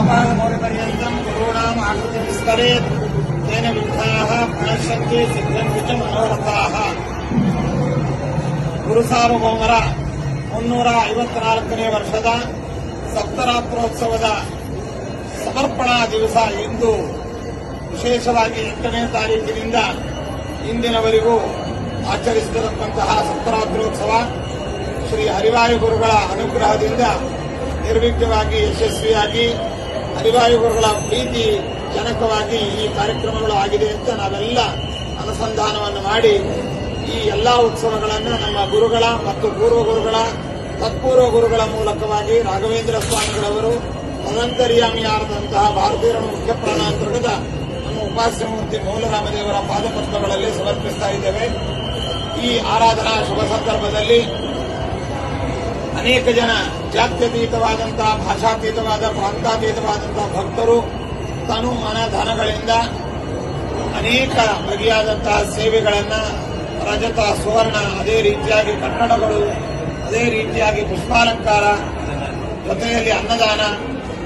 पादमौलिपर्यन्तं गुरूणाम् आकृतिविस्मरेत् तेन विद्धाः प्रणश्यन्ति सिद्ध्यन्ति च मनोरथाः. ಗುರುಸಾರ್ವಭೌಮರ 354ನೇ ವರ್ಷದ ಸಪ್ತರಾತ್ರೋತ್ಸವದ ಸಮರ್ಪಣಾ ದಿವಸ ಇಂದು ವಿಶೇಷವಾಗಿ 8ನೇ ತಾರೀಕಿನಿಂದ ಇಂದಿನವರೆಗೂ ಆಚರಿಸುತ್ತಿರತಕ್ಕಂತಹ ಸಪ್ತರಾತ್ರೋತ್ಸವ ಶ್ರೀ ಹರಿವಾಯು ಗುರುಗಳ ಅನುಗ್ರಹದಿಂದ ನಿರ್ವಿಘ್ನವಾಗಿ ಯಶಸ್ವಿಯಾಗಿ ಹರಿವಾಯು ಗುರುಗಳ ಪ್ರೀತಿ ಜನಕವಾಗಿ ಈ ಕಾರ್ಯಕ್ರಮಗಳು ಆಗಿದೆ ಅಂತ ನಾವೆಲ್ಲ ಅನುಸಂಧಾನವನ್ನು ಮಾಡಿ ಈ ಎಲ್ಲಾ ಉತ್ಸವಗಳನ್ನು ನಮ್ಮ ಗುರುಗಳ ಮತ್ತು ಪೂರ್ವ ಗುರುಗಳ ತತ್ಪೂರ್ವ ಗುರುಗಳ ಮೂಲಕವಾಗಿ ರಾಘವೇಂದ್ರ ಸ್ವಾಮಿಗಳವರು ತದಂತರ್ಯಾಮಿಯಾರದಂತಹ ಭಾರತೀಯರ ಮುಖ್ಯ ಪ್ರಾಣಾಂತರ್ಗತ ನಮ್ಮ ಉಪಾಸ್ಯಮೂರ್ತಿ ಮೂಲರಾಮದೇವರ ಪಾದಪದ್ಮಗಳಲ್ಲಿ ಸಮರ್ಪಿಸ್ತಾ ಇದ್ದೇವೆ. ಈ ಆರಾಧನಾ ಶುಭ ಸಂದರ್ಭದಲ್ಲಿ ಅನೇಕ ಜನ ಜಾತ್ಯತೀತವಾದಂತಹ ಭಾಷಾತೀತವಾದ ಪ್ರಾಂತಾತೀತವಾದಂತಹ ಭಕ್ತರು ತನು ಮನ ಧನಗಳಿಂದ ಅನೇಕ ಬಗೆಯಾದಂತಹ ಸೇವೆಗಳನ್ನು ರಜತ ಸುವರ್ಣ ಅದೇ ರೀತಿಯಾಗಿ ಕನ್ನಡಗಳು ಅದೇ ರೀತಿಯಾಗಿ ಪುಷ್ಪಾಲಂಕಾರ ಜೊತೆಯಲ್ಲಿ ಅನ್ನದಾನ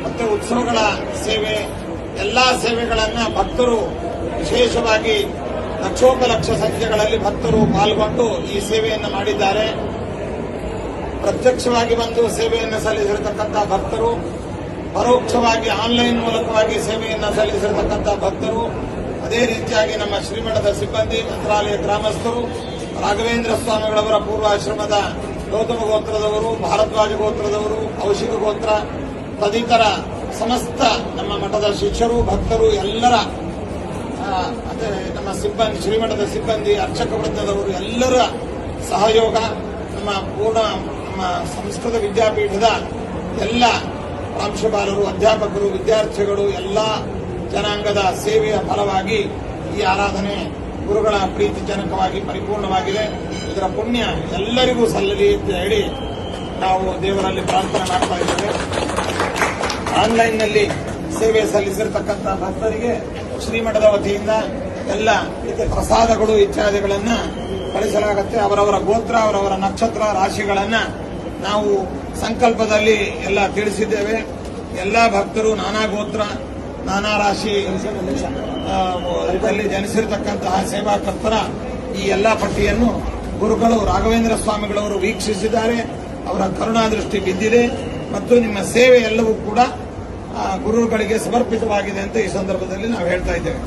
ಮತ್ತು ಉತ್ಸವಗಳ ಸೇವೆ ಎಲ್ಲಾ ಸೇವೆಗಳನ್ನು ಭಕ್ತರು ವಿಶೇಷವಾಗಿ ಲಕ್ಷೋಪಲಕ್ಷ ಸಂಖ್ಯೆಗಳಲ್ಲಿ ಭಕ್ತರು ಪಾಲ್ಗೊಂಡು ಈ ಸೇವೆಯನ್ನು ಮಾಡಿದ್ದಾರೆ. ಪ್ರತ್ಯಕ್ಷವಾಗಿ ಬಂದು ಸೇವೆಯನ್ನು ಸಲ್ಲಿಸಿರತಕ್ಕಂಥ ಭಕ್ತರು, ಪರೋಕ್ಷವಾಗಿ ಆನ್ಲೈನ್ ಮೂಲಕವಾಗಿ ಸೇವೆಯನ್ನು ಸಲ್ಲಿಸಿರತಕ್ಕಂಥ ಭಕ್ತರು, ಅದೇ ರೀತಿಯಾಗಿ ನಮ್ಮ ಶ್ರೀಮಠದ ಸಿಬ್ಬಂದಿ, ಮಂತ್ರಾಲಯ ಗ್ರಾಮಸ್ಥರು, ರಾಘವೇಂದ್ರ ಸ್ವಾಮಿಗಳವರ ಪೂರ್ವಾಶ್ರಮದ ಗೌತಮ ಗೋತ್ರದವರು, ಭಾರದ್ವಾಜ ಗೋತ್ರದವರು, ಔಷಧ ಗೋತ್ರ ತದಿತರ ಸಮಸ್ತ ನಮ್ಮ ಮಠದ ಶಿಷ್ಯರು, ಭಕ್ತರು ಎಲ್ಲರ ಅದೇ ನಮ್ಮ ಸಿಬ್ಬಂದಿ, ಶ್ರೀಮಠದ ಸಿಬ್ಬಂದಿ, ಅರ್ಚಕ ವೃಂದದವರು ಎಲ್ಲರ ಸಹಯೋಗ, ನಮ್ಮ ಸಂಸ್ಕೃತ ವಿದ್ಯಾಪೀಠದ ಎಲ್ಲ ಪ್ರಾಂಶುಪಾಲರು, ಅಧ್ಯಾಪಕರು, ವಿದ್ಯಾರ್ಥಿಗಳು ಎಲ್ಲ ಜನಾಂಗದ ಸೇವೆಯ ಫಲವಾಗಿ ಈ ಆರಾಧನೆ ಗುರುಗಳ ಪ್ರೀತಿಜನಕವಾಗಿ ಪರಿಪೂರ್ಣವಾಗಿದೆ. ಇದರ ಪುಣ್ಯ ಎಲ್ಲರಿಗೂ ಸಲ್ಲಲಿ ಅಂತ ಹೇಳಿ ನಾವು ದೇವರಲ್ಲಿ ಪ್ರಾರ್ಥನೆ ಮಾಡ್ತಾ ಇದ್ದೇವೆ. ಆನ್ಲೈನ್ನಲ್ಲಿ ಸೇವೆ ಸಲ್ಲಿಸಿರತಕ್ಕಂಥ ಭಕ್ತರಿಗೆ ಶ್ರೀಮಠದ ವತಿಯಿಂದ ಎಲ್ಲ ಇದಕ್ಕೆ ಪ್ರಸಾದಗಳು ಇತ್ಯಾದಿಗಳನ್ನು ಕಳಿಸಲಾಗುತ್ತೆ. ಅವರವರ ಗೋತ್ರ, ಅವರವರ ನಕ್ಷತ್ರ ರಾಶಿಗಳನ್ನ ನಾವು ಸಂಕಲ್ಪದಲ್ಲಿ ಎಲ್ಲ ತಿಳಿಸಿದ್ದೇವೆ. ಎಲ್ಲ ಭಕ್ತರು ನಾನಾ ಗೋತ್ರ, ನಾನಾ ರಾಶಿ ಇದರಲ್ಲಿ ಜನಿಸಿರತಕ್ಕಂತಹ ಸೇವಾಕರ್ತರ ಈ ಎಲ್ಲ ಪಟ್ಟಿಯನ್ನು ಗುರುಗಳು ರಾಘವೇಂದ್ರ ಸ್ವಾಮಿಗಳವರು ವೀಕ್ಷಿಸಿದ್ದಾರೆ. ಅವರ ಕರುಣಾದೃಷ್ಟಿ ಬಿದ್ದಿದೆ ಮತ್ತು ನಿಮ್ಮ ಸೇವೆ ಎಲ್ಲವೂ ಕೂಡ ಗುರುಗಳಿಗೆ ಸಮರ್ಪಿತವಾಗಿದೆ ಅಂತ ಈ ಸಂದರ್ಭದಲ್ಲಿ ನಾವು ಹೇಳ್ತಾ ಇದ್ದೇವೆ.